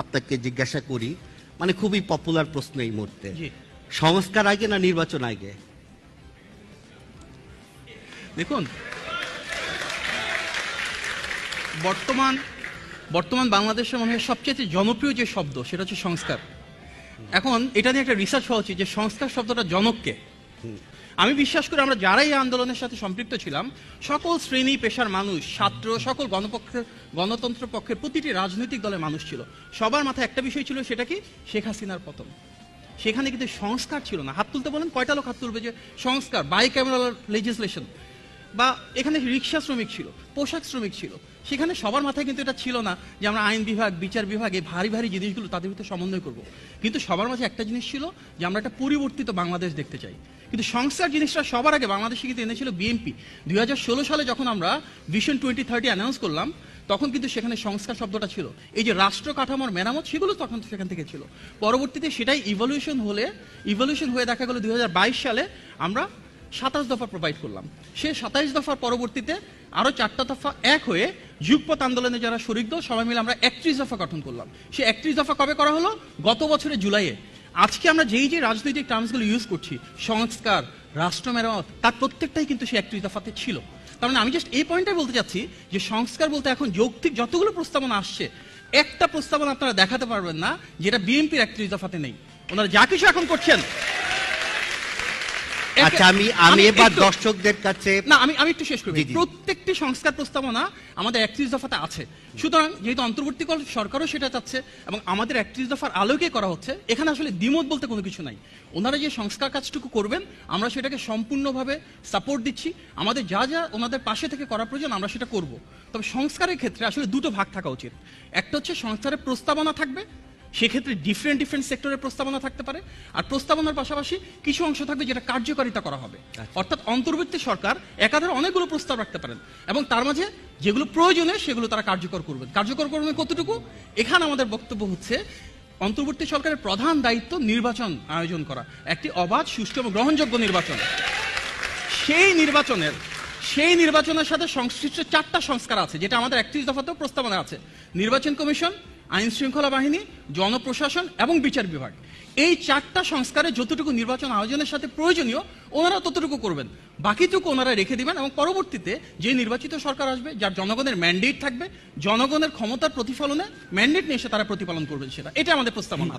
আপনাকে জিজ্ঞাসা করি, মানে খুবই পপুলার প্রশ্ন এই মুহূর্তে, সংস্কার আগে না নির্বাচন আগে? দেখুন, বর্তমান বাংলাদেশের মনে হয় সবচেয়ে জনপ্রিয় যে শব্দ সেটা হচ্ছে সংস্কার। এখন এটা নিয়ে একটা রিসার্চ হওয়া উচিত যে সংস্কার শব্দটা জনককে। আমি বিশ্বাস করি আমরা যারা এই আন্দোলনের সাথে সম্পৃক্ত ছিলাম, সকল শ্রেণী পেশার মানুষ, ছাত্র, সকল গণতন্ত্র পক্ষের প্রতিটি রাজনৈতিক দলের মানুষ ছিল, সবার মাথায় একটা বিষয় ছিল, সেটা কি? শেখ হাসিনার পতন। সেখানে কিন্তু সংস্কার ছিল না। হাত তুলতে বলেন, কয়টা লোক হাত তুলবে যে সংস্কার? বাইক্যামেরাল লেজিসলেশন, বা এখানে রিক্সা শ্রমিক ছিল, পোশাক শ্রমিক ছিল, সেখানে সবার মাথায় কিন্তু এটা ছিল না যে আমরা আইন বিভাগ, বিচার বিভাগ, এই ভারী ভারী জিনিসগুলো তাদের ভিতরে সমন্বয় করব। কিন্তু সবার মাঝে একটা জিনিস ছিল যে আমরা একটা পরিবর্তিত বাংলাদেশ দেখতে চাই। কিন্তু সংস্কার জিনিসটা সবার আগে বাংলাদেশে কিন্তু এনেছিল বিএনপি। 2016 সালে যখন আমরা ভিশন 2030 অ্যানাউন্স করলাম, তখন কিন্তু সেখানে সংস্কার শব্দটা ছিল। এই যে রাষ্ট্র কাঠামোর মেরামত, সেগুলো তখন সেখান থেকে ছিল। পরবর্তীতে সেটাই ইভলিউশন হয়ে দেখা গেল 2022 সালে আমরা 27 দফা প্রোভাইড করলাম। সে 27 দফার পরবর্তীতে আরো 4টা দফা এক হয়ে যুগপৎ আন্দোলনে যারা শরিক দল, সবাই মিলে আমরা 31 দফা গঠন করলাম। সে 31 দফা কবে করা হলো? গত বছরের জুলাইয়ে। আজকে আমরা যেই যে রাজনৈতিক টার্মসগুলো ইউজ করছি, সংস্কার, রাষ্ট্র মেরামত, তার প্রত্যেকটাই কিন্তু সে 31 দফাতে ছিল। তার মানে আমি জাস্ট এই পয়েন্টটাই বলতে চাচ্ছি যে সংস্কার বলতে এখন যৌক্তিক যতগুলো প্রস্তাবনা আসছে, একটা প্রস্তাবনা আপনারা দেখাতে পারবেন না যেটা বিএনপির 31 দফাতে নেই। ওনারা যা কিছু এখন করছেন। আচ্ছা, আমি এবার দর্শকদের কাছে না, আমি একটু শেষ করি। প্রত্যেকটি সংস্কার প্রস্তাবনা আমাদের 31 দফাতে আছে। সুতরাং যেহেতু অন্তর্বর্তীকাল সরকারও সেটা চাচ্ছে এবং আমাদের 31 দফার আলোকে করা হচ্ছে, এখানে আসলে দ্বিমত বলতে কোনো কিছু নাই। ওনারা যে সংস্কার কাজটুকু করবেন, আমরা সেটাকে সম্পূর্ণভাবে সাপোর্ট দিচ্ছি। আমাদের যা যা ওনাদের পাশে থেকে করা প্রয়োজন আমরা সেটা করব। তবে সংস্কারের ক্ষেত্রে আসলে দুটো ভাগ থাকা উচিত। একটা হচ্ছে সংস্কারের প্রস্তাবনা থাকবে, সেক্ষেত্রে ডিফারেন্ট সেক্টরের প্রস্তাবনা থাকতে পারে, আর প্রস্তাবনার পাশাপাশি কিছু অংশ থাকবে যেটা কার্যকারিতা করা হবে। অর্থাৎ অন্তর্বর্তী সরকার একাধারে অনেকগুলো প্রস্তাব রাখতে পারেন এবং তার মাঝে যেগুলো প্রয়োজনীয় সেগুলো তারা কার্যকর করবেন কতটুকু? এখানে আমাদের বক্তব্য হচ্ছে অন্তর্বর্তী সরকারের প্রধান দায়িত্ব নির্বাচন আয়োজন করা, একটি অবাধ, সুষ্ঠু এবং গ্রহণযোগ্য নির্বাচন। সেই নির্বাচনের সাথে সংশ্লিষ্ট 4টা সংস্কার আছে, যেটা আমাদের 31 দফাতেও প্রস্তাবনা আছে। নির্বাচন কমিশন, আইন শৃঙ্খলা বাহিনী, জনপ্রশাসন এবং বিচার বিভাগ। এই 4টা সংস্কারে যতটুকু নির্বাচন আয়োজনের সাথে প্রয়োজনীয় ওনারা ততটুকু করবেন, বাকিটুকু ওনারা রেখে দিবেন এবং পরবর্তীতে যে নির্বাচিত সরকার আসবে, যার জনগণের ম্যান্ডেট থাকবে, জনগণের ক্ষমতার প্রতিফলনে ম্যান্ডেট নিয়ে এসে তারা প্রতিপালন করবেন, সেটা এটা আমাদের প্রস্তাবনা।